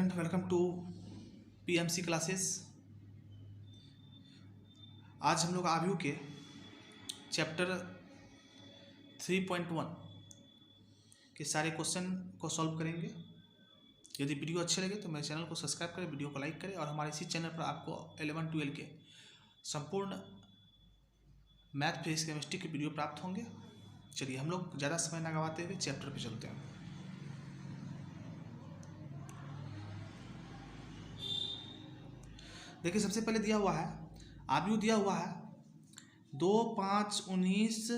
Student, welcome to PMC classes. आज हम लोग आव्यू के चैप्टर 3.1 के सारे क्वेश्चन को सॉल्व करेंगे। यदि वीडियो अच्छे लगे तो मेरे चैनल को सब्सक्राइब करें, वीडियो को लाइक करें और हमारे इसी चैनल पर आपको 11-12 के संपूर्ण मैथ फिजिक्स केमिस्ट्री के वीडियो प्राप्त होंगे। चलिए हम लोग ज़्यादा समय ना गवाते हुए चैप्टर पे चलते हैं। देखिए, सबसे पहले दिया हुआ है आव्यू, दिया हुआ है 2, 5, 19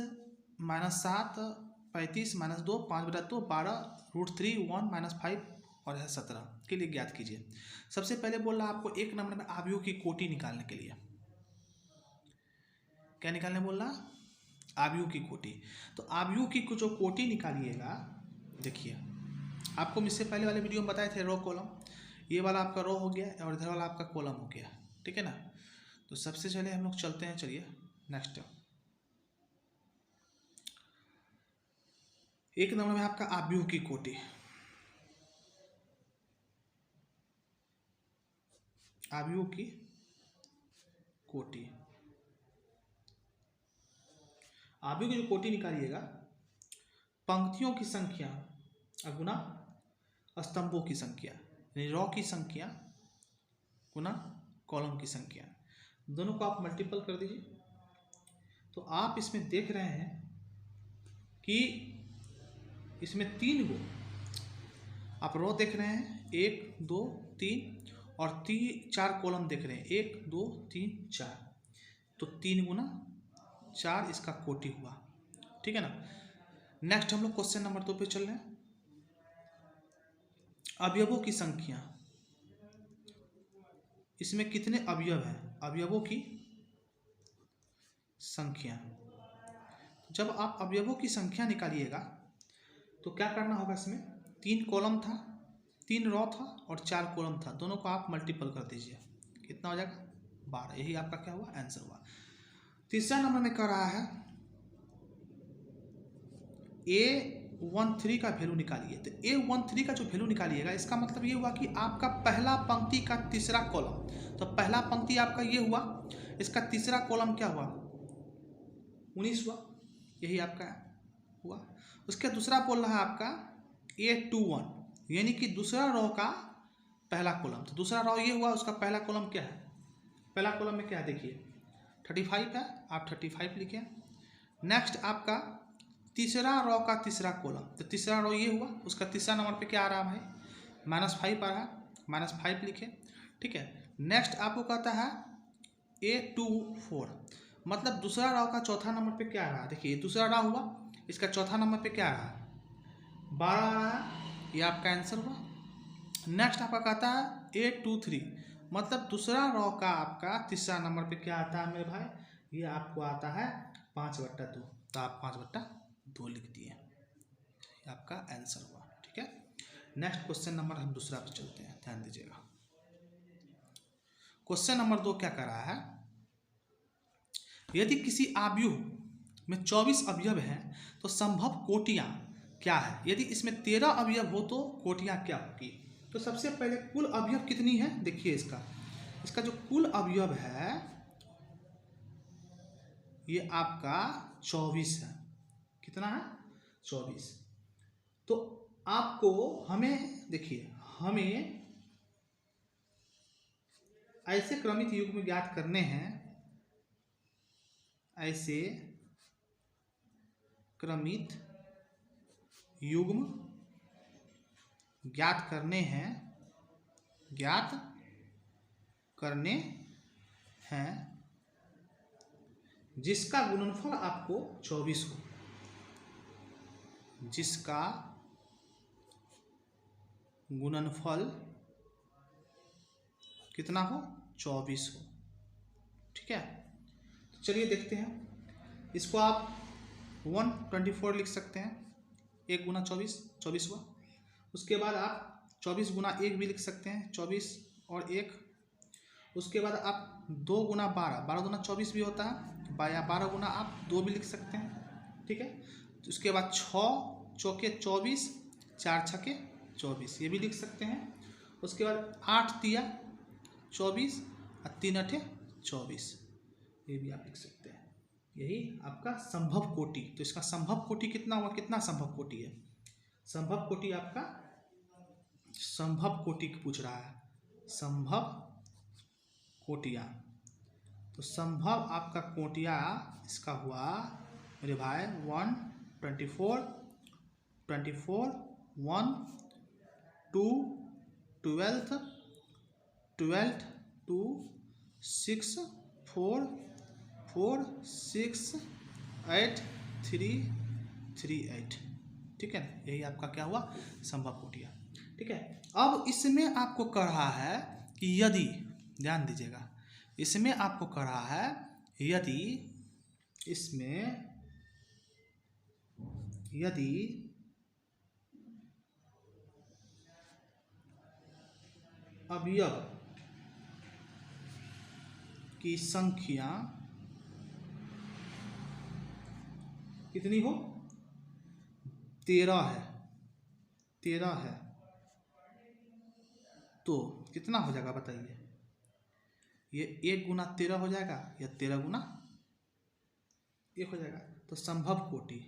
-7 35 -2 5/2 12 √3 1 -5 और है 17 के लिए ज्ञात कीजिए। सबसे पहले बोल रहा है आपको एक नंबर में आव्यू की कोटि निकालने के लिए। क्या निकालने बोल रहा? आव्यू की कोटि। तो आव्यू की जो कोटि निकालिएगा, देखिए आपको इससे पहले वाले वीडियो में बताए थे रो कॉलम। ये वाला आपका रो हो गया और इधर वाला आपका कॉलम हो गया, ठीक है ना। तो सबसे पहले हम लोग चलते हैं, चलिए नेक्स्ट। एक नंबर में आपका आव्यू की कोटि। आव्यू की कोटि, आव्यू की जो कोटि निकालिएगा, पंक्तियों की संख्या गुना स्तंभों की संख्या, यानी रो की संख्या गुना कॉलम की संख्या, दोनों को आप मल्टीपल कर दीजिए। तो आप इसमें देख रहे हैं कि इसमें 3 गो आप रो देख रहे हैं, 1 2 3 और 4 कॉलम देख रहे हैं, 1 2 3 4। तो 3 गुना 4 इसका कोटि हुआ, ठीक है ना। नेक्स्ट हम लोग क्वेश्चन नंबर 2 पे चल रहे हैं। अवयवों की संख्या, इसमें कितने अवयव हैं? अवयवों की संख्या। जब आप अवयवों की संख्या निकालिएगा तो क्या करना होगा, इसमें 3 कॉलम था, 3 रो था और 4 कॉलम था, दोनों को आप मल्टीपल कर दीजिए। कितना हो जाएगा? 12। यही आपका क्या हुआ? आंसर हुआ। तीसरा नंबर में कह रहा है A13 का वैल्यू निकालिए। तो A13 का जो वैल्यू निकालिएगा, इसका मतलब ये हुआ कि आपका पहला पंक्ति का तीसरा कॉलम। तो पहला पंक्ति आपका ये हुआ, इसका तीसरा कॉलम क्या हुआ? 19 हुआ। यही आपका हुआ। उसके दूसरा बोल रहा है आपका A21, यानी कि दूसरा रो का पहला कॉलम। तो दूसरा रो ये हुआ, उसका पहला कॉलम क्या है? पहला कॉलम में क्या है? देखिए 35 है, आप 35 लिखें। नेक्स्ट आपका तीसरा रो का तीसरा कॉलम, तो तीसरा रो ये हुआ, उसका तीसरा नंबर पे क्या आ रहा है भाई? -5 आ रहा है, -5 लिखे, ठीक है। नेक्स्ट आपको कहता है A24, मतलब दूसरा रो का चौथा नंबर पे क्या आ रहा है? देखिए दूसरा रो हुआ, इसका चौथा नंबर पे क्या आ रहा है? 12 आ रहा है। ये आपका आंसर हुआ। नेक्स्ट आपका कहता है A23, मतलब दूसरा रो का आपका तीसरा नंबर पे क्या आता है मेरे भाई? ये आपको आता है 5/2। तो आप 5/2 लिख दिए, ये आपका आंसर हुआ, ठीक है। नेक्स्ट क्वेश्चन नंबर हम दूसरा पे चलते हैं, ध्यान दीजिएगा। क्वेश्चन नंबर 2 क्या कर रहा है? यदि किसी आव्यू में 24 अवयव हैं तो संभव कोटियां क्या है? यदि इसमें 13 अवयव हो तो कोटियां क्या होगी? तो सबसे पहले कुल अवयव कितनी है? देखिए इसका जो कुल अवयव है ये आपका 24 है। कितना है? 24। तो आपको हमें देखिए, हमें ऐसे क्रमित युग्म ज्ञात करने हैं, ऐसे क्रमित युग्म ज्ञात करने हैं, ज्ञात करने हैं जिसका गुणनफल आपको 24 हो, जिसका गुणनफल कितना हो? 24 हो, ठीक है। तो चलिए देखते हैं। इसको आप 124 लिख सकते हैं, 1 गुना 24 24 हुआ। उसके बाद आप 24 गुना 1 भी लिख सकते हैं, 24 और 1। उसके बाद आप 2 गुना 12, 12 गुना 24 भी होता है, या 12 गुना आप 2 भी लिख सकते हैं, ठीक है। उसके बाद 6 चौके 24, 4 छके 24, ये भी लिख सकते हैं। उसके बाद 8 तिया 24 और 3 अठे 24, ये भी आप लिख सकते हैं। यही आपका संभव कोटि। तो इसका संभव कोटि कितना हुआ, कितना संभव कोटि है? संभव कोटि आपका संभव कोटि पूछ रहा है, संभव कोटियाँ। तो संभव आपका कोटिया इसका हुआ मेरे भाई 1 24 24 1 2 12 12 2 6 4 4 6 8 3 3 8, ठीक है। यही आपका क्या हुआ, संभव कोटिया, ठीक है। अब इसमें आपको कह रहा है कि यदि, ध्यान दीजिएगा, इसमें आपको कह रहा है यदि इसमें यदि अवयव की संख्या कितनी हो, 13 है, 13 है, तो कितना हो जाएगा बताइए? ये 1 गुना 13 हो जाएगा या 13 गुना 1 हो जाएगा। तो संभव कोटि,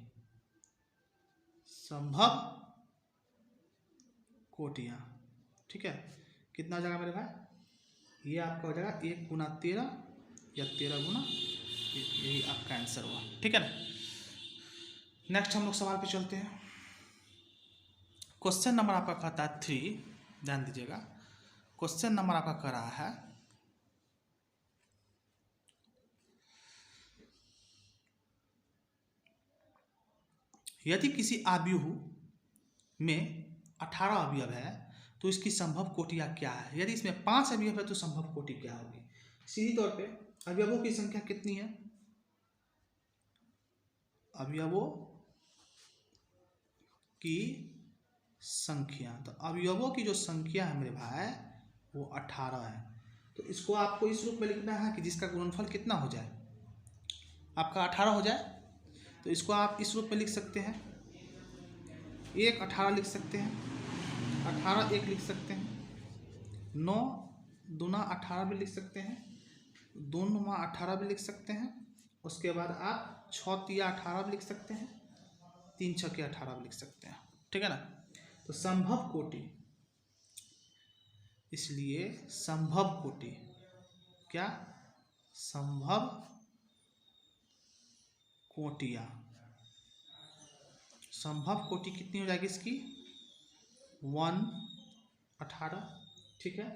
संभव कोटियाँ, ठीक है। कितना हो जाएगा मेरे भाई? ये आपका हो जाएगा 1 गुना 13 या 13 गुना 1, यही आपका आंसर हुआ, ठीक है ना। नेक्स्ट हम लोग सवाल पे चलते हैं। क्वेश्चन नंबर आपका कहता है 3, ध्यान दीजिएगा। क्वेश्चन नंबर आपका कह रहा है यदि किसी आव्यूह में 18 अवयव है तो इसकी संभव कोटियाँ क्या है? यदि इसमें 5 अवयव है तो संभव कोटि क्या होगी? सीधी तौर पे अवयवों की संख्या कितनी है? अवयवों की संख्या, तो अवयवों की जो संख्या है मेरे भाई वो 18 है। तो इसको आपको इस रूप में लिखना है कि जिसका गुणनफल कितना हो जाए, आपका 18 हो जाए। तो इसको आप इस रूप में लिख सकते हैं, 1 18 लिख सकते हैं, 18 1 लिख सकते हैं, 9 दूना 18 भी लिख सकते हैं, 2 नुमा 18 भी लिख सकते हैं। उसके बाद आप 6 तिया 18 भी लिख सकते हैं, 3 छक्के 18 भी लिख सकते हैं, ठीक है ना। तो संभव कोटि, इसलिए संभव कोटि क्या, संभव कोटियाँ, संभव कोटि कितनी हो जाएगी इसकी? 1 18, ठीक है।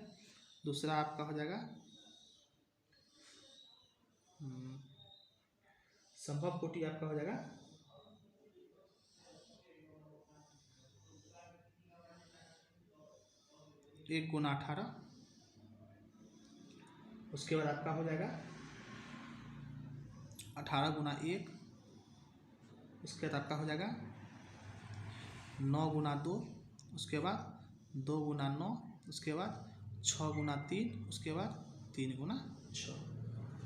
दूसरा आपका हो जाएगा संभव कोटि आपका हो जाएगा 1 गुना 18। उसके बाद आपका हो जाएगा 18 गुना 1। उसके बाद आपका हो जाएगा 9 गुना 2। उसके बाद 2 गुना 9। उसके बाद 6 गुना 3। उसके बाद 3 गुना 6,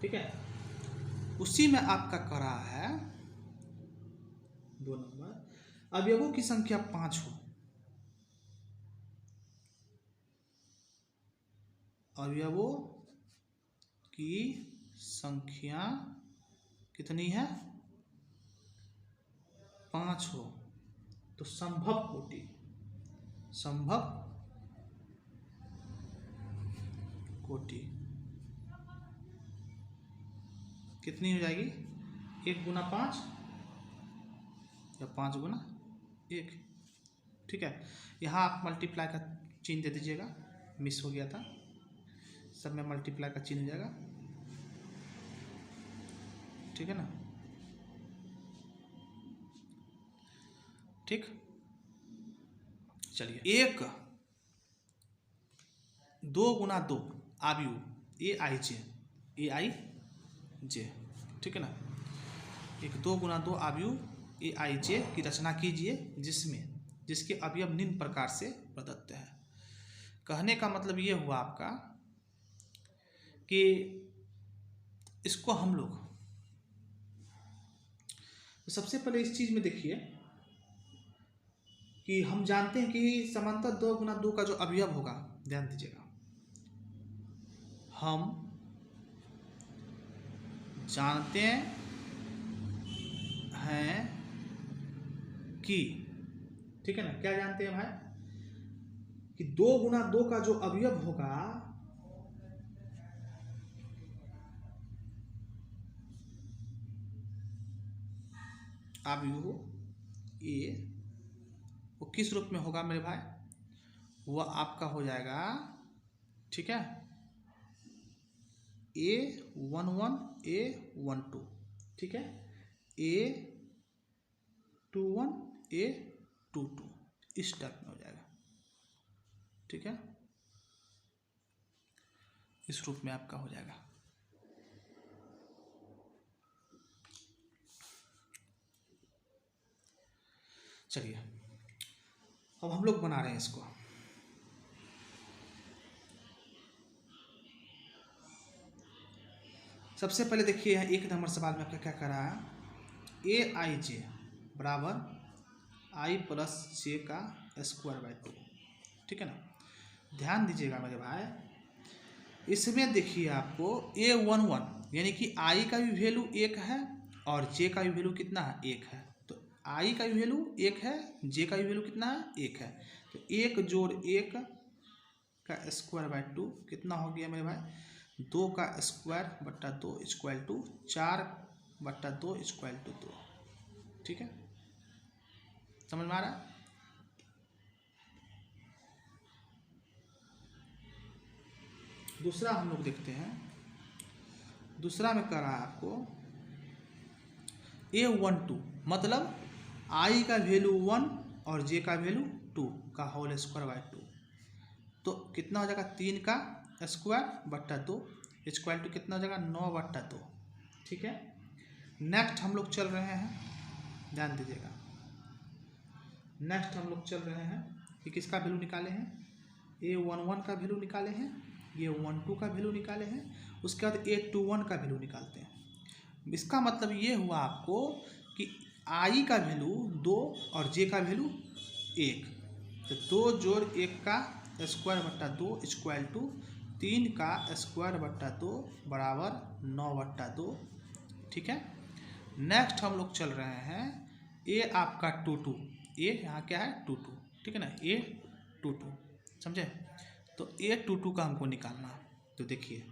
ठीक है। उसी में आपका कह रहा है 2 नंबर, अवयवों की संख्या 5 हो, अवयवों की संख्या कितनी है? 5 हो, तो संभव कोटि, संभव कोटि कितनी हो जाएगी? 1 गुना 5 या 5 गुना 1, ठीक है। यहाँ आप मल्टीप्लाई का चिन्ह दे दीजिएगा, मिस हो गया था, सब में मल्टीप्लाई का चिन्ह हो जाएगा, ठीक है ना। ठीक, चलिए 1 2 गुना 2 आव्यू AIJ, ठीक है ना। 1 2 गुना 2 आव्यू AIJ की रचना कीजिए जिसके अवयव निम्न प्रकार से प्रदत्त है। कहने का मतलब ये हुआ आपका कि इसको हम लोग सबसे पहले इस चीज में देखिए कि हम जानते हैं कि समांतर 2 गुना 2 का जो अवयव होगा, ध्यान दीजिएगा, हम जानते हैं कि, ठीक है ना, क्या जानते हैं भाई, कि 2 गुना 2 का जो अवयव होगा अवयव ए, वो किस रूप में होगा मेरे भाई, वह आपका हो जाएगा, ठीक है, A11 A12, ठीक है, A21 A22 इस टाइप में हो जाएगा, ठीक है, इस रूप में आपका हो जाएगा। चलिए अब हम लोग बना रहे हैं इसको। सबसे पहले देखिए यहाँ 1 नंबर सवाल में आपका क्या करा है, AIJ बराबर I प्लस जे का स्क्वायर बाय 2, ठीक है ना। ध्यान दीजिएगा मेरे भाई, इसमें देखिए आपको A11 यानी कि I का भी वैल्यू 1 है और J का भी वैल्यू कितना है, 1 है। तो I का भी वैल्यू 1 है, J का भी वैल्यू कितना है, 1 है। तो 1 जोड़ 1 का स्क्वायर बाय 2 कितना हो गया मेरे भाई, 2 का स्क्वायर बट्टा 2 इक्वल टू 4 बट्टा 2 इक्वल टू 2, ठीक है, समझ में आ रहा है। दूसरा हम लोग देखते हैं, दूसरा में कह रहा है आपको A12 मतलब I का वैल्यू 1 और J का वैल्यू 2 का होल स्क्वायर बाय 2, तो कितना हो जाएगा, 3 का स्क्वायर बट्टा 2 इक्वल टू कितना हो जाएगा, 9 बट्टा 2, ठीक है। नेक्स्ट हम लोग चल रहे हैं, ध्यान दीजिएगा, नेक्स्ट हम लोग चल रहे हैं कि किसका वैल्यू निकाले हैं, A11 का वैल्यू निकाले हैं, A12 का वैल्यू निकाले हैं, उसके बाद A21 का वैल्यू निकालते हैं। इसका मतलब ये हुआ आपको कि I का वैल्यू 2 और J का वैल्यू 1, तो 2 जोड़ 1 का स्क्वायर बट्टा 2 इक्वल टू 3 का स्क्वायर बट्टा 2 बराबर 9 बट्टा 2, ठीक है। नेक्स्ट हम लोग चल रहे हैं A आपका 22, A यहाँ क्या है 22, ठीक है ना, A22, समझे। तो A22 का हमको निकालना, तो देखिए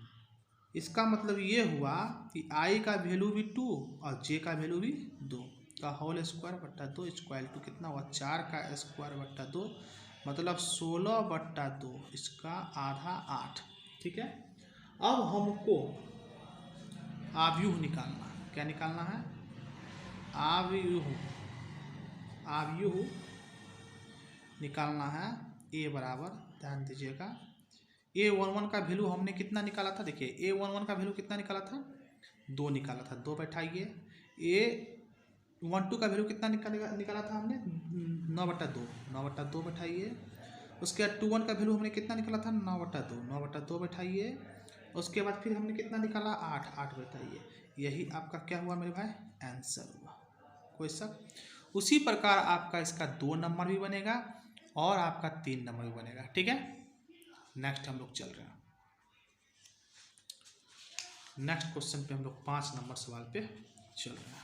इसका मतलब ये हुआ कि I का वैल्यू भी 2 और J का वैल्यू भी 2 का होल स्क्वायर बट्टा 2 इक्वल टू कितना हुआ, 4 का स्क्वायर बट्टा 2 मतलब 16 बट्टा 2, इसका आधा 8, ठीक है। अब हमको आव्यूह निकालना, क्या निकालना है, आव्यूह, आव्यूह निकालना है। A बराबर, ध्यान दीजिएगा, A11 का वैल्यू हमने कितना निकाला था, देखिए A11 का वैल्यू कितना निकाला था, 2 निकाला था, 2 बैठाइए। A12 का वैल्यू कितना निकाला था हमने, 9 बट्टा 2, 9 बट्टा 2 बैठाइए। उसके बाद 21 का वैल्यू हमने कितना निकाला था, 9 बट्टा 2, 9 बट्टा 2 बैठाइए। उसके बाद फिर हमने कितना निकाला, 8, 8 बैठाइए। यही आपका क्या हुआ मेरे भाई, आंसर हुआ, कोई शक। उसी प्रकार आपका इसका 2 नंबर भी बनेगा और आपका 3 नंबर भी बनेगा, ठीक है। नेक्स्ट हम लोग चल रहे हैं, नेक्स्ट क्वेश्चन पे हम लोग 5 नंबर सवाल पे चल रहे हैं।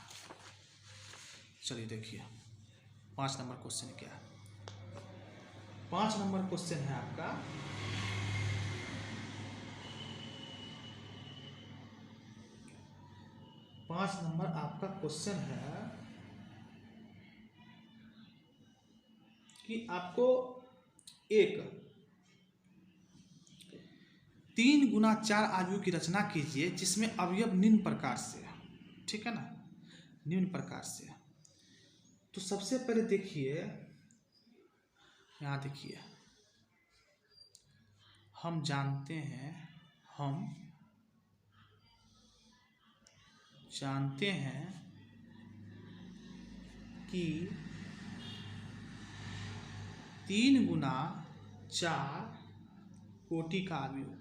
चलिए देखिए 5 नंबर क्वेश्चन क्या है। 5 नंबर क्वेश्चन है आपका, पाँच नंबर आपका क्वेश्चन है कि आपको एक 3 गुना 4 आव्यूह की रचना कीजिए जिसमें अवयव निम्न प्रकार से है, ठीक है ना, निम्न प्रकार से। तो सबसे पहले देखिए, यहाँ देखिए, हम जानते हैं, हम जानते हैं कि 3 गुना 4 कोटि का अवयव,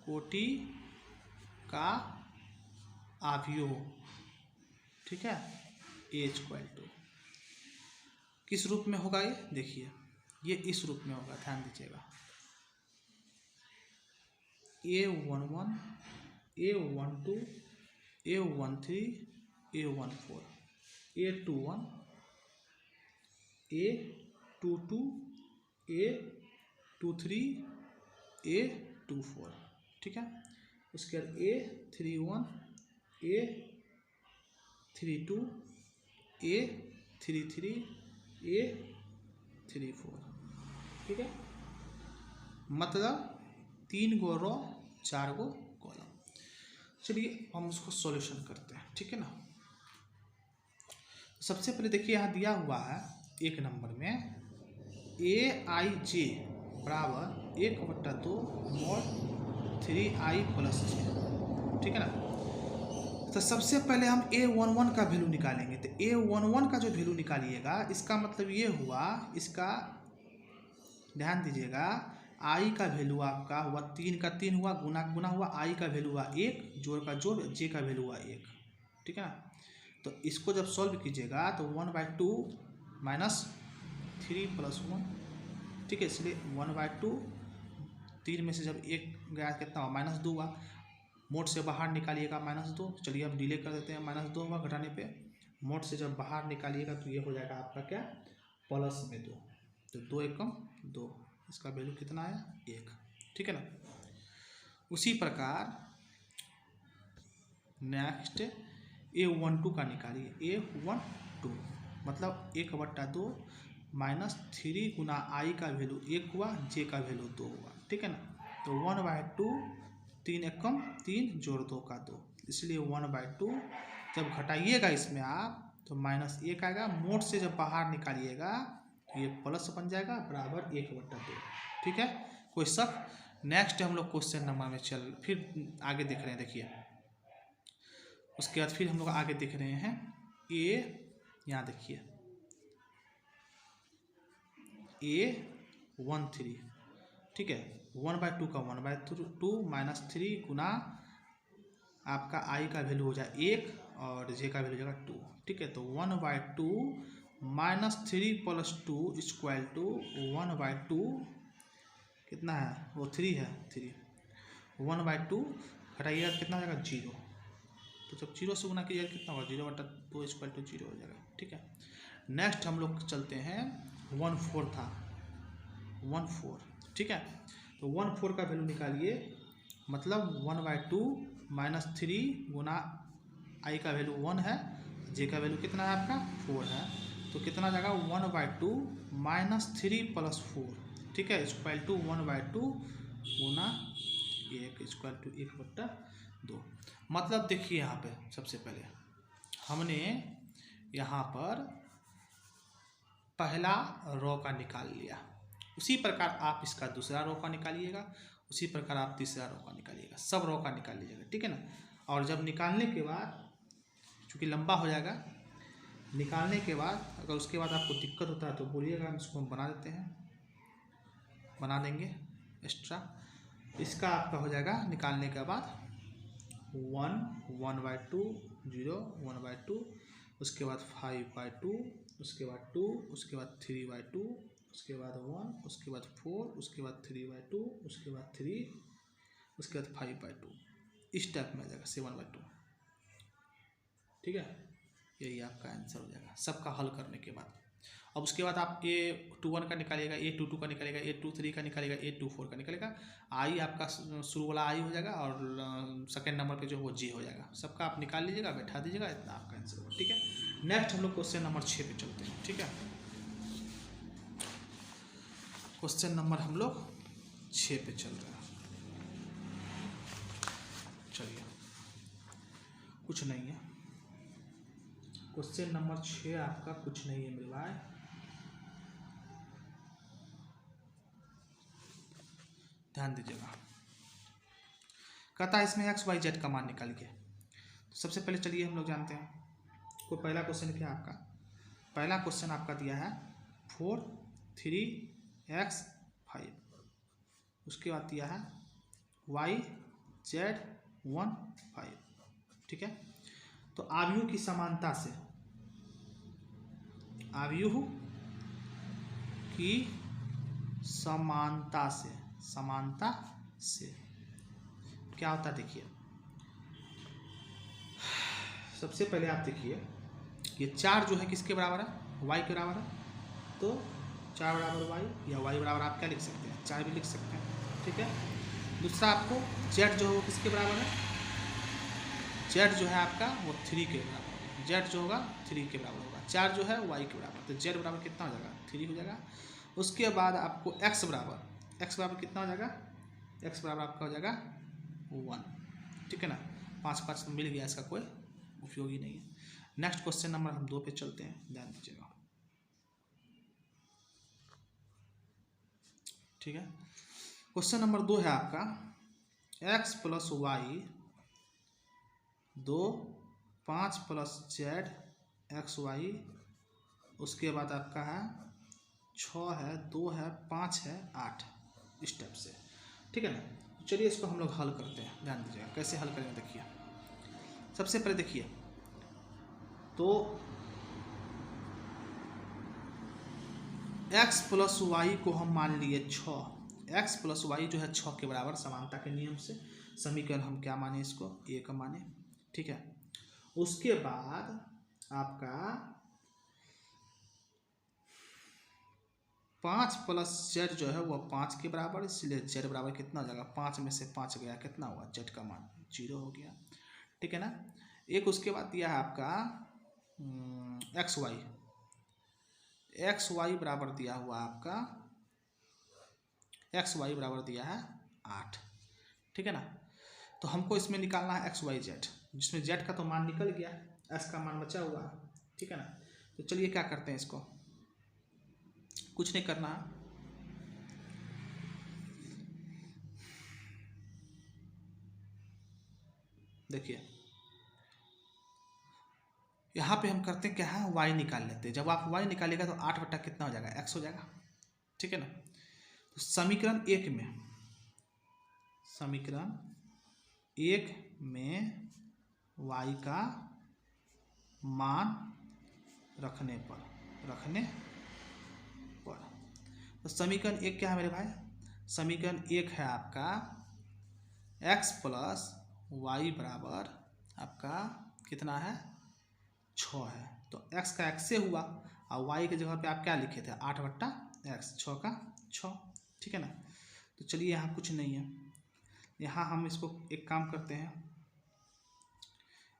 कोटि का अवयव, ठीक है, A इक्वल टू किस रूप में होगा ये देखिए, ये इस रूप में होगा, ध्यान दीजिएगा। A11, A12, A13, A14, A21, A22, A23, A24, ठीक है। उसके बाद A31, A32, A33, A34, ठीक है। मतलब 3 गो रो 4 गो कॉलम। चलिए हम उसको सॉल्यूशन करते हैं, ठीक है ना। सबसे पहले देखिए यहाँ दिया हुआ है 1 नंबर में AIJ बराबर 1/2 mod 3i + j, ठीक है ना। तो सबसे पहले हम A11 का वैल्यू निकालेंगे। तो A11 का जो वैल्यू निकालिएगा, इसका मतलब ये हुआ, इसका ध्यान दीजिएगा, आई का वैल्यू आपका हुआ 3 का 3 हुआ, गुना गुना हुआ, आई का वैल्यू हुआ 1, जोड़ का जोड़, जे का वैल्यू हुआ 1, ठीक है ना। तो इसको जब सॉल्व कीजिएगा तो 1/2 माइनस 3 + 1, ठीक है। इसलिए 1/2, 3 में से जब 1 गया कितना हुआ, -2 हुआ। मोड से बाहर निकालिएगा -2। चलिए अब डिले कर देते हैं, -2 हुआ घटाने पे। मोड से जब बाहर निकालिएगा तो ये हो जाएगा आपका क्या, +2। तो 2 एकम 2, इसका वैल्यू कितना आया, 1, ठीक है ना। उसी प्रकार नेक्स्ट A12 का निकालिए। A12 मतलब 1/2 -3 गुना आई का वैल्यू 1 हुआ, जे का वैल्यू 2 हुआ, ठीक है ना। तो 1/2, 3 एकम 3 जोड़ 2 का 2, इसलिए 1/2 जब घटाइएगा इसमें आप तो -1 आएगा। मोड से जब बाहर निकालिएगा तो ये प्लस बन जाएगा, बराबर 1/2, ठीक है। कोई शक। नेक्स्ट हम लोग क्वेश्चन नंबर में फिर आगे देख रहे हैं, देखिए। उसके बाद फिर हम लोग आगे देख रहे हैं यहाँ देखिए A13, ठीक है। 1/2 का 1/2 -3 गुना आपका आई का वैल्यू हो जाए 1 और जे का वैल्यू हो जाएगा 2, ठीक है। तो 1/2 -3 + 2 = 1/2 कितना है, वो 3 है, 3। 1/2 घटाइएगा कितना हो जाएगा, 0। तो जब 0 से गुना कीजिएगा कितना होगा, 0/2 = 0 हो जाएगा, ठीक है। नेक्स्ट हम लोग चलते हैं 1/4 था, 1/4, ठीक है। तो 1/4 का वैल्यू निकालिए। मतलब 1/2 -3 गुना आई का वैल्यू 1 है, जे का वैल्यू कितना है आपका 4 है। तो कितना जाएगा, 1/2 -3 + 4, ठीक है, = 1/2 गुना 1 = 1/2। मतलब देखिए यहाँ पे सबसे पहले हमने यहाँ पर पहला रो का निकाल लिया। उसी प्रकार आप इसका दूसरा रो का निकालिएगा, उसी प्रकार आप तीसरा रो का निकालिएगा, सब रो का निकाल लीजिएगा, ठीक है ना। और जब निकालने के बाद, चूँकि लंबा हो जाएगा, निकालने के बाद अगर उसके बाद आपको दिक्कत होता है तो बोलिएगा, हम इसको बना देते हैं, बना देंगे एक्स्ट्रा। इसका आपका हो जाएगा निकालने के बाद 1, 1/2, 0, 1/2, उसके बाद 5/2, उसके बाद 2, उसके बाद 3/2, उसके बाद 1, उसके बाद 4, उसके बाद 3/2, उसके बाद 3, उसके बाद 5/2। इस टाइप में आ जाएगा 7/2, ठीक है। यही आपका आंसर हो जाएगा सबका हल करने के बाद। अब उसके बाद आप A21 का निकालिएगा, A22 का निकालिएगा, A23 का निकालिएगा, A24 का निकालिएगा। आई आपका शुरू वाला आई हो जाएगा और सेकेंड नंबर पे जो वो जी हो जाएगा। सबका आप निकाल लीजिएगा, बैठा दीजिएगा, इतना आपका आंसर होगा, ठीक है। नेक्स्ट हम लोग क्वेश्चन नंबर 6 पे चलते हैं, ठीक है। क्वेश्चन नंबर हम लोग 6 पे चल रहे हैं। चलिए, कुछ नहीं है। क्वेश्चन नंबर 6 आपका कुछ नहीं है मेरे भाई। ध्यान दीजिएगा। कहता है इसमें XYZ का मान निकालिए। तो सबसे पहले चलिए हम लोग जानते हैं कोई पहला क्वेश्चन क्या है आपका। पहला क्वेश्चन आपका दिया है 4, 3, X, 5। उसके बाद दिया है YZ 1, 5, ठीक है। तो आव्यूह की समानता से, आव्यूह की समानता से, समानता से क्या होता है देखिए, सबसे पहले आप देखिए ये 4 जो है किसके बराबर है, y के बराबर है, तो 4 बराबर y या y बराबर आप क्या लिख सकते हैं, 4 भी लिख सकते हैं, ठीक है। दूसरा आपको z जो है वो किसके बराबर है, z जो है आपका वो 3 के बराबर होगा, z जो होगा 3 के बराबर होगा, 4 जो है y के बराबर, तो z बराबर कितना हो जाएगा 3 हो जाएगा। उसके बाद आपको x बराबर कितना हो जाएगा, x बराबर आपका हो जाएगा 1, ठीक है ना। 5 मिल गया, इसका कोई उपयोग ही नहीं है। नेक्स्ट क्वेश्चन नंबर हम 2 पे चलते हैं, ध्यान दीजिएगा, ठीक है। क्वेश्चन नंबर 2 है आपका x + y 2 5 + z xy, उसके बाद आपका है 6 है, 2 है, 5 है, 8, इस टाइप से, ठीक है ना। चलिए इसको हम लोग हल करते हैं, ध्यान दीजिएगा कैसे हल करेंगे। देखिए सबसे पहले देखिए तो x + y को हम मान लिए 6, x + y जो है 6 के बराबर, समानता के नियम से समीकरण हम क्या माने, इसको a का माने, ठीक है। उसके बाद आपका 5 + z जो है वो 5 के बराबर, इसलिए z बराबर कितना हो जाएगा, 5 में से 5 गया, कितना हुआ, z का मान 0 हो गया, ठीक है ना। एक उसके बाद दिया है आपका xy बराबर दिया हुआ आपका, xy बराबर दिया है 8, ठीक है ना। तो हमको इसमें निकालना है xyz, जिसमें z का तो मान निकल गया, s का मान बचा हुआ, ठीक है ना। तो चलिए क्या करते हैं, इसको कुछ नहीं करना, देखिए यहाँ पे हम करते हैं क्या है, y निकाल लेते हैं। जब आप y निकालेगा तो 8 बटा कितना हो जाएगा, x हो जाएगा, ठीक है ना। तो समीकरण 1 में y का मान रखने पर तो समीकरण 1 क्या है मेरे भाई, समीकरण 1 है आपका x + y बराबर आपका कितना है, 6 है, तो x का x से हुआ और y की जगह पे आप क्या लिखे थे, 8 बट्टा x, 6 का 6, ठीक है ना। तो चलिए यहाँ कुछ नहीं है, यहाँ हम इसको एक काम करते हैं,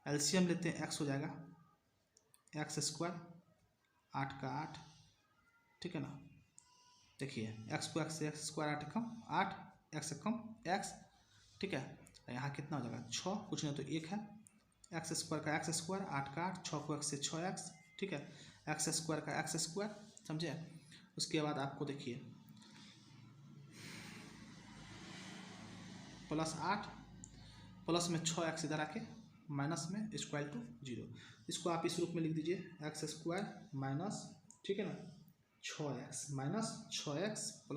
एलसीएम लेते हैं, x हो जाएगा x², 8 का 8, ठीक है ना। देखिए x को x से x² 8 कम 8, x कम x, ठीक है। यहाँ कितना हो जाएगा 6, कुछ नहीं तो 1 है, x² का x², 8 का 8, 6 को x से 6x, ठीक है, x² का x², समझे। उसके बाद आपको देखिए +8 प्लस में 6x इधर आके माइनस में =0, इसको आप इस रूप में लिख दीजिए, x² माइनस, ठीक है ना, 6x माइनस 6x +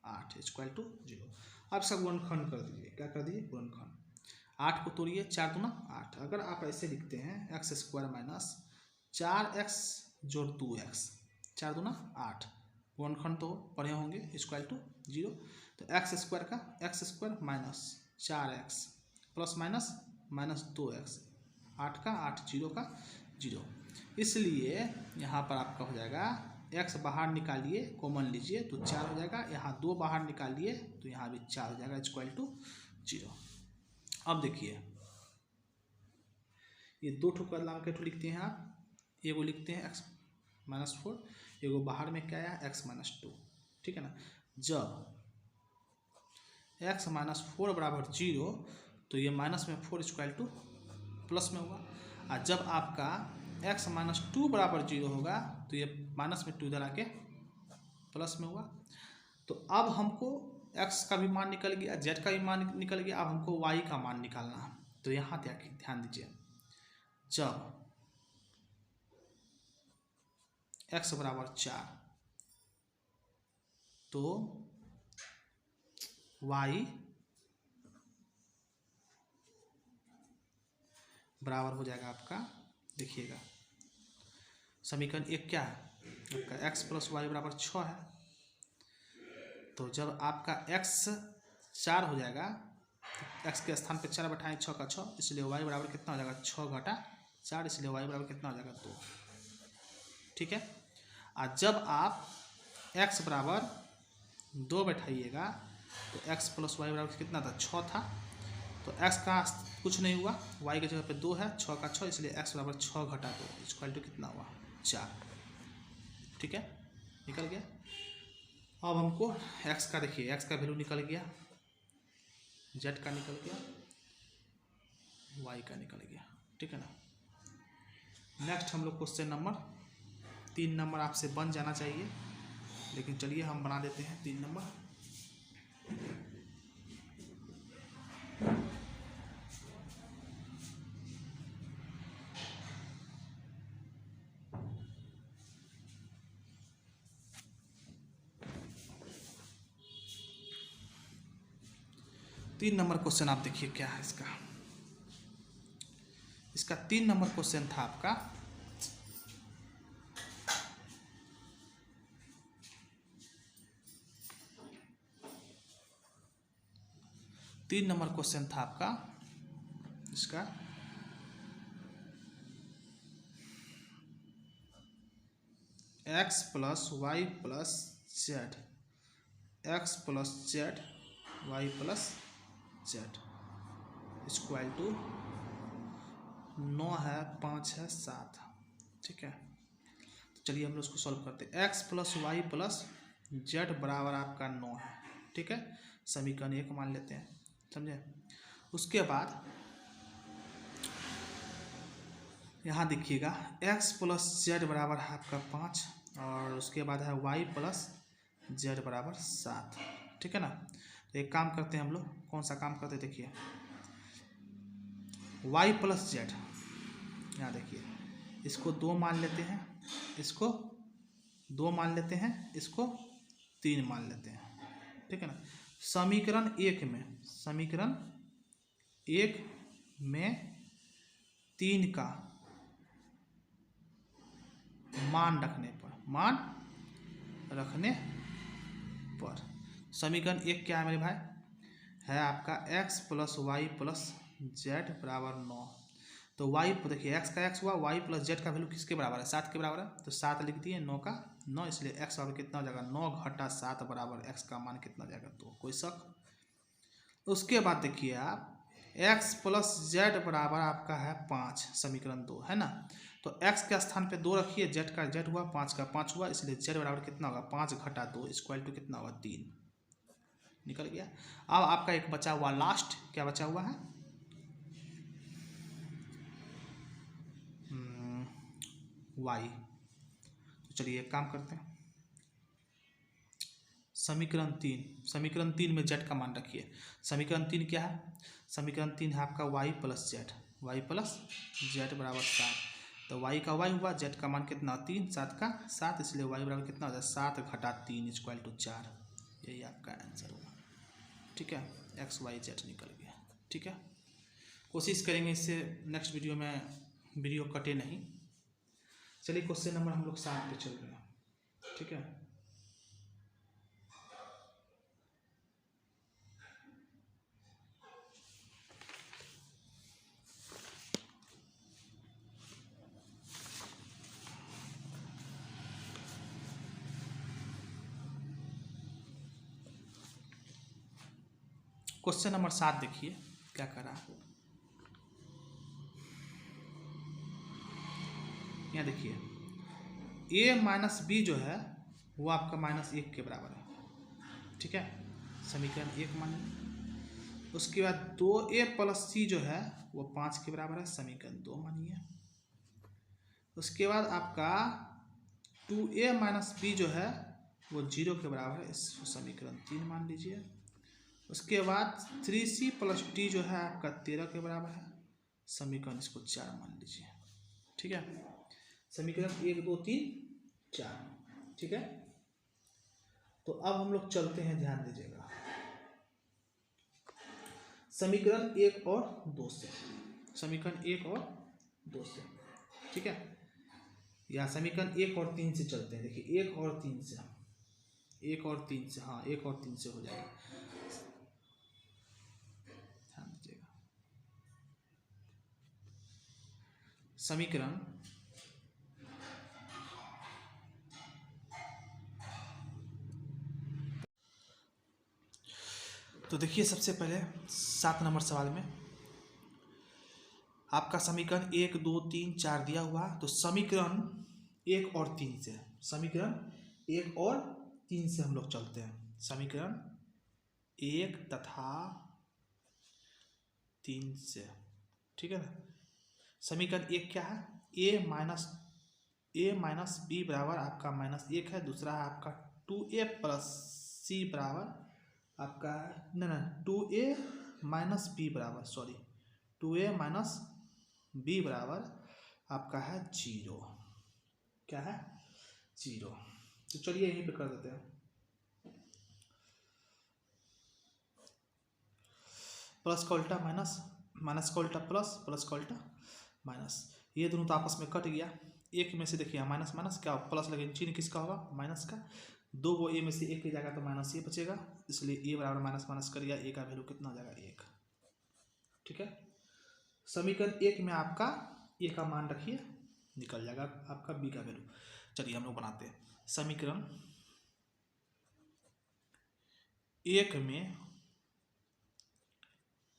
8 =0। आप इसका गुणनखंड कर दीजिए, क्या कर दीजिए, गुणनखंड, 8 को तोड़िए, 4 दूना 8, अगर आप ऐसे लिखते हैं x² माइनस 4x + 2x, 4 दूना 8, गुणनखंड तो पढ़े होंगे, =0। तो x² का x² minus 4x plus minus 2x, 8 का 8, 0 का 0, इसलिए यहाँ पर आपका हो जाएगा x बाहर निकालिए, कॉमन लीजिए तो 4 हो जाएगा, यहाँ 2 बाहर निकालिए तो यहाँ भी 4 हो जाएगा, =0। अब देखिए ये 2 ठो ब्रैकेट लिखते हैं आप, एगो लिखते हैं x-4, एगो बाहर में क्या आया x-2, ठीक है ना। जब x-4 बराबर 0 तो ये माइनस में 4 प्लस में होगा, और जब आपका x-2 बराबर 0 होगा तो ये माइनस में 2 इधर आके प्लस में होगा। तो अब हमको x का भी मान निकल गया, z का भी मान निकल गया, अब हमको y का मान निकालना है। तो यहाँ ध्यान दीजिए, जब x बराबर 4 तो y बराबर हो जाएगा आपका, देखिएगा समीकरण 1 क्या है आपका, x + y बराबर 6 है, तो जब आपका x 4 हो जाएगा, x के स्थान पे 4 बैठाएं 6 का 6, इसलिए y बराबर कितना हो जाएगा 6 घटा 4, इसलिए y बराबर कितना हो जाएगा 2। ठीक है। और जब आप x बराबर 2 बैठाइएगा तो x प्लस वाई बराबर कितना था 6 था, तो x का कुछ नहीं हुआ, y की जगह पे 2 है, 6 का 6, इसलिए x बराबर 6 घटा 2 इक्वल टू कितना हुआ 4। ठीक है, निकल गया। अब हमको x का देखिए, x का वैल्यू निकल गया, z का निकल गया, y का निकल गया। ठीक है ना। नेक्स्ट हम लोग क्वेश्चन नंबर 3 नंबर आपसे बन जाना चाहिए, लेकिन चलिए हम बना देते हैं 3 नंबर। तीन नंबर क्वेश्चन आप देखिए क्या है इसका। इसका 3 नंबर क्वेश्चन था आपका, तीन नंबर क्वेश्चन था आपका इसका x plus Y plus Z, X plus Z Y plus Z equal to 9 है, 5 है, 7। ठीक है, तो चलिए हम लोग उसको सॉल्व करते हैं। x plus Y plus Z बराबर आपका 9 है। ठीक है, समीकरण 1 मान लेते हैं, समझे। उसके बाद यहाँ देखिएगा x प्लस जेड बराबर है आपका 5, और उसके बाद है y प्लस जेड बराबर 7। ठीक है ना। तो एक काम करते हैं हम लोग, कौन सा काम करते हैं देखिए, y प्लस जेड, यहाँ देखिए इसको 2 मान लेते हैं, इसको 2 मान लेते हैं, इसको 3 मान लेते हैं। ठीक है ना। समीकरण 1 में 3 का मान रखने पर समीकरण 1 क्या है मेरे भाई, है आपका x plus Y plus Z बराबर 9। तो y देखिए x का x हुआ, y प्लस जेड का वैल्यू किसके बराबर है 7 के बराबर है, तो 7 लिख दिए, 9 का 9, इसलिए x बराबर कितना हो जाएगा 9 घटा 7 बराबर x का मान कितना हो जाएगा 2। कोई शक। उसके बाद देखिए आप x प्लस जेड बराबर आपका है 5, समीकरण 2 है ना। तो x के स्थान पे 2 रखिए, z का z हुआ, 5 का 5 हुआ, इसलिए z बराबर कितना होगा 5 घटा 2 इक्वल टू कितना होगा 3। निकल गया। अब आपका एक बचा हुआ लास्ट, क्या बचा हुआ है y। तो चलिए एक काम करते हैं, समीकरण 3 में z का मान रखिए। समीकरण 3 क्या है, समीकरण 3 है आपका y प्लस जेड बराबर 7। तो y का y हुआ, z का मान कितना 3, 7 का 7, इसलिए y बराबर कितना हो जाए 7 घटा 3 इक्वल टू 4। यही आपका आंसर होगा। ठीक है, x y z निकल गया। ठीक है, कोशिश करेंगे इससे नेक्स्ट वीडियो में वीडियो कटे नहीं। चलिए क्वेश्चन नंबर हम लोग 7 पे चल रहे हैं। ठीक है, क्वेश्चन नंबर 7 देखिए क्या करा। यहाँ देखिए a माइनस बी जो है वो आपका -1 के बराबर है। ठीक है, समीकरण 1 मान लिया। उसके बाद 2a प्लस सी जो है वो 5 के बराबर है, समीकरण 2 मानिए। उसके बाद आपका 2a माइनस बी जो है वो 0 के बराबर है, इस समीकरण 3 मान लीजिए। उसके बाद 3c प्लस डी जो है आपका 13 के बराबर है, समीकरण इसको 4 मान लीजिए। ठीक है, समीकरण 1 2 3 4। ठीक है, तो अब हम लोग चलते हैं, ध्यान दीजिएगा समीकरण 1 और 2 से, समीकरण 1 और 2 से। ठीक है, या समीकरण 1 और 3 से चलते हैं। देखिए 1 और 3 से 1 और 3 से, हाँ 1 और 3 से हो जाएगा, ध्यान दीजिएगा। समीकरण तो देखिए सबसे पहले 7 नंबर सवाल में आपका समीकरण 1 2 3 4 दिया हुआ, तो समीकरण 1 और 3 से, समीकरण 1 और 3 से हम लोग चलते हैं। समीकरण 1 तथा 3 से, ठीक है ना। समीकरण 1 क्या है, a माइनस बी बराबर आपका -1 है। दूसरा है आपका 2a प्लस सी बराबर आपका न 2a माइनस बी बराबर, सॉरी 2a माइनस बी बराबर आपका है 0। क्या है, 0। तो चलिए यहीं पे कर देते हैं। प्लस का उल्टा माइनस, माइनस का उल्टा प्लस, प्लस का उल्टा माइनस, ये दोनों तो आपस में कट गया। एक में से देखिए माइनस माइनस क्या प्लस लगे, चिन्ह किसका होगा, माइनस का। दो वो ए में से एक की जगह तो माइनस ये बचेगा, इसलिए ए बराबर माइनस माइनस कर दिया, ए का वैल्यू कितना हो जाएगा 1। ठीक है। समीकरण 1 में आपका ए का मान रखिए, निकल जाएगा आपका बी का वैल्यू। चलिए हम लोग बनाते हैं। समीकरण 1 में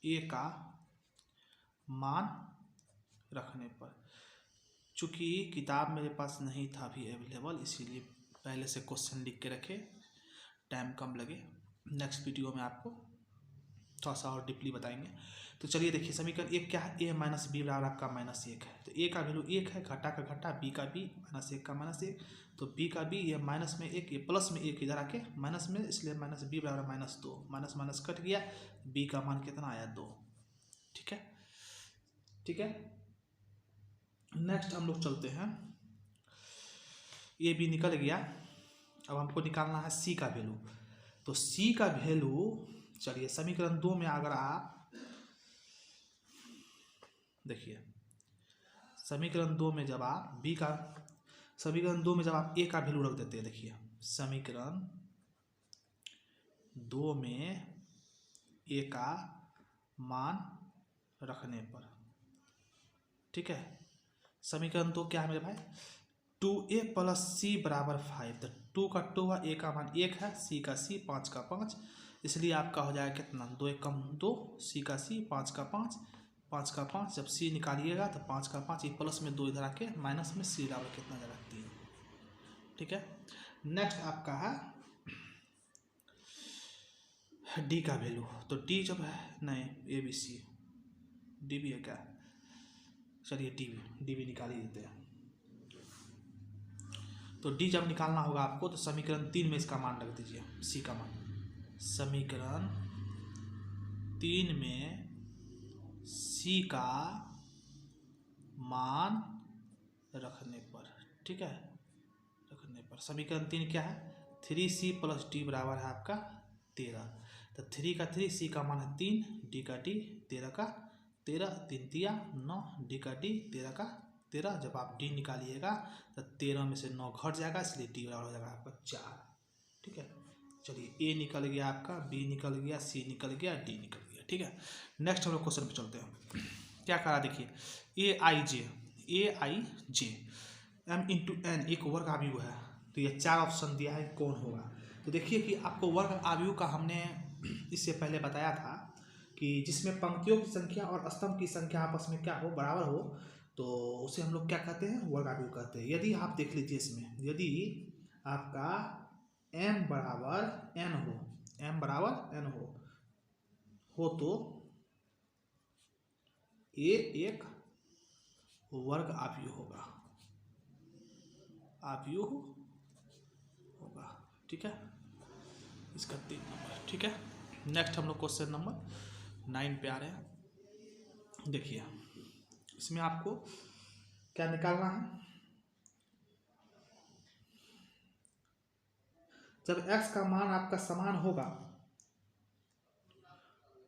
ए का मान रखने पर, चूंकि किताब मेरे पास नहीं था अभी अवेलेबल, इसीलिए पहले से क्वेश्चन लिख के रखे, टाइम कम लगे। नेक्स्ट वीडियो में आपको थोड़ा सा और डीपली बताएंगे। तो चलिए देखिए समीकरण 1 क्या है, ए माइनस बी बराबर आपका -1 है। तो ए का वैल्यू 1 है, घटा का घटा, बी का बी, -1 का -1, तो बी का बी, ये माइनस में 1, ये प्लस में 1 इधर आके माइनस में, इसलिए माइनस बी बराबर -2, माइनस माइनस कट गया, बी का मान कितना आया 2। ठीक है, ठीक है। नेक्स्ट हम लोग चलते हैं, ये भी निकल गया। अब हमको निकालना है सी का वैल्यू। तो सी का वैल्यू, चलिए समीकरण 2 में अगर आप देखिए, समीकरण 2 में जब आप बी का, समीकरण 2 में जब आप ए का वैल्यू रख देते हैं, देखिए समीकरण 2 में ए का मान रखने पर, ठीक है। समीकरण 2 क्या है मेरे भाई, 2a प्लस सी बराबर 5। तो 2 का 2 है, ए का मान 1 है, सी का सी, 5 का 5, इसलिए आपका हो जाएगा कितना, 2 1 कम 2, सी का सी, 5 का 5, 5 का 5, जब सी निकालिएगा तो 5 का 5, ये प्लस में 2 इधर आके माइनस में, सी बराबर कितना जाएगा 3। ठीक है। नेक्स्ट आपका है डी का वैल्यू। तो डी जब है, नहीं ए बी सी, डी भी है क्या, चलिए डी भी निकाल ही देते हैं। तो डी जब निकालना होगा आपको, तो समीकरण 3 में इसका मान रख दीजिए, सी का मान। समीकरण 3 में सी का मान रखने पर, ठीक है, रखने पर समीकरण 3 क्या है, 3c प्लस डी बराबर है आपका 13। तो 3 का 3, सी का मान है 3, डी का डी, 13 का 13, 3 तिया 9, डी का डी, 13 का 13। जब आप डी निकालिएगा तो 13 में से 9 घट जाएगा, इसलिए डी बराबर हो जाएगा आपका 4। ठीक है। चलिए ए निकल गया आपका, बी निकल गया, सी निकल गया, डी निकल गया। ठीक है। नेक्स्ट हम लोग क्वेश्चन पे चलते हैं। क्या करा देखिए, ए आई जे एम इंटू एन एक वर्ग आव्यूह है। तो ये 4 ऑप्शन दिया है, कौन होगा। तो देखिए कि आपको वर्ग आव्यूह का हमने इससे पहले बताया था कि जिसमें पंक्तियों की संख्या और स्तंभ की संख्या आपस में क्या हो, बराबर हो, तो उसे हम लोग क्या कहते हैं, वर्ग आव्यूह कहते हैं। यदि आप देख लीजिए इसमें, यदि आपका m बराबर n हो, m बराबर n हो तो ये एक वर्ग आव्यूह होगा, आव्यूह होगा। ठीक है, इसका 3 नंबर। ठीक है। नेक्स्ट हम लोग क्वेश्चन नंबर 9 पे आ रहे हैं। देखिए इसमें आपको क्या निकालना है, जब x का मान आपका समान होगा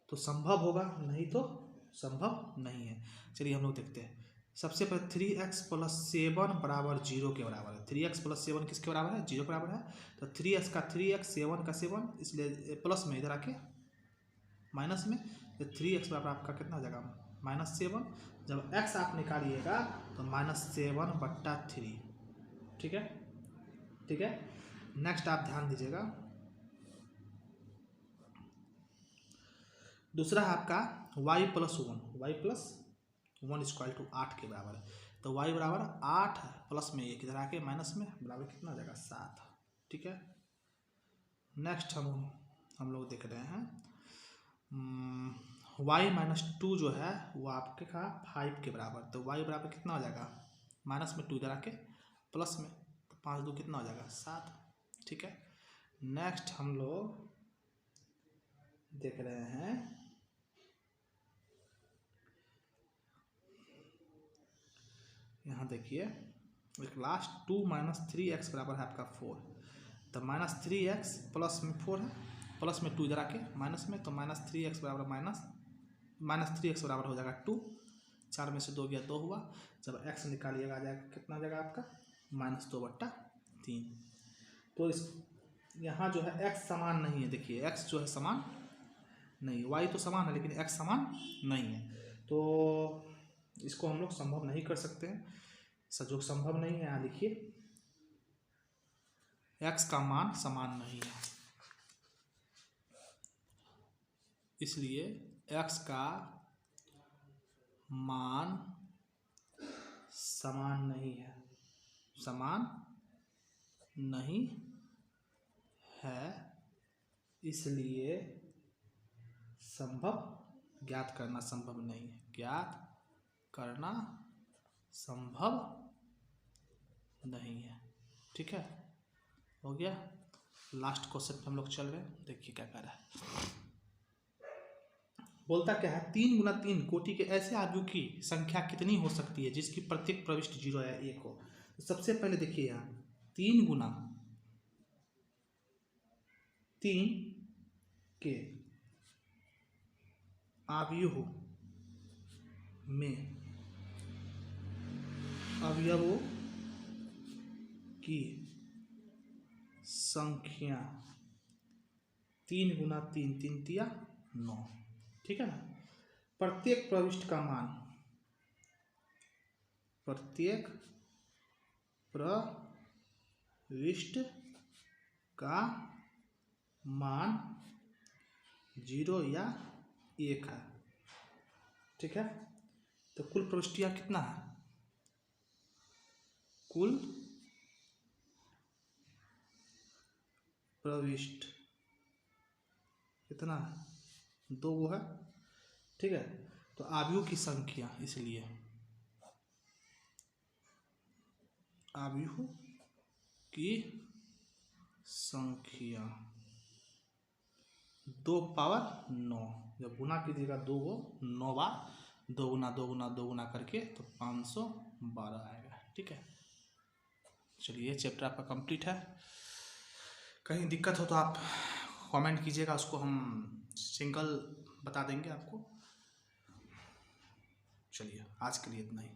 तो संभव होगा, नहीं तो संभव नहीं है। चलिए हम लोग देखते हैं। सबसे पहले 3x प्लस 7 बराबर 0 के बराबर है। 3x प्लस 7 किसके बराबर है? 0 के बराबर है। तो 3x का 3x, 7 का 7, इसलिए प्लस में इधर आके माइनस में, तो 3x बराबर आपका कितना हो जाएगा? -7। जब x आप निकालिएगा तो -7/3। ठीक है, ठीक है। नेक्स्ट आप ध्यान दीजिएगा, दूसरा है आपका y प्लस 1 = 8 के बराबर है। तो y बराबर 8 प्लस में 1 इधर आके माइनस में बराबर कितना हो जाएगा? 7। ठीक है। नेक्स्ट हम लोग देख रहे हैं y-2 जो है वो आपके का 5 के बराबर। तो y बराबर कितना हो जाएगा? माइनस में 2 इधर आके प्लस में, तो 5 2 कितना हो जाएगा? 7। ठीक है। नेक्स्ट हम लोग देख रहे हैं यहाँ देखिए, एक लास्ट 2 - 3x बराबर है आपका 4। तो -3x प्लस में 4 है, प्लस में 2 इधर आके माइनस में, तो -3x बराबर -3x बराबर हो जाएगा 2। 4 में से 2 गया 2 हुआ। जब x निकालिएगा आ जाएगा कितना जाएगा आपका? -2/3। तो इस यहाँ जो है x समान नहीं है। देखिए x जो है समान नहीं, y तो समान है लेकिन x समान नहीं है, तो इसको हम लोग संभव नहीं कर सकते हैं। जो संभव नहीं है यहाँ लिखिए, x का मान समान नहीं है, इसलिए x का मान समान नहीं है, समान नहीं है, इसलिए ज्ञात करना संभव नहीं है। ज्ञात करना संभव नहीं है। ठीक है, हो गया। लास्ट क्वेश्चन पे हम लोग चल रहे हैं, देखिए क्या कह रहा है। बोलता क्या है? 3 × 3 कोटि के ऐसे आव्यूह की संख्या कितनी हो सकती है जिसकी प्रत्येक प्रविष्टि 0 या 1 हो? तो सबसे पहले देखिए यहाँ 3 × 3 के आव्यूह में अवयवों की संख्या 3 × 3 3 तिया 9। ठीक है ना। प्रत्येक प्रविष्टि का मान, प्रत्येक प्रविष्टि का मान 0 या 1 है। ठीक है। तो कुल प्रविष्टियां कितना है? कुल प्रविष्ट कितना है? 2 है। ठीक है। तो आव्यूह की संख्या, इसलिए आव्यूह की संख्या 2/9। जब गुना कीजिएगा 2 को 9 बार, 2 × 2 × 2 गुना करके, तो 512 आएगा। ठीक है। चलिए, चैप्टर आपका कंप्लीट है। कहीं दिक्कत हो तो आप कमेंट कीजिएगा, उसको हम सिंगल बता देंगे आपको। चलिए, आज के लिए इतना ही।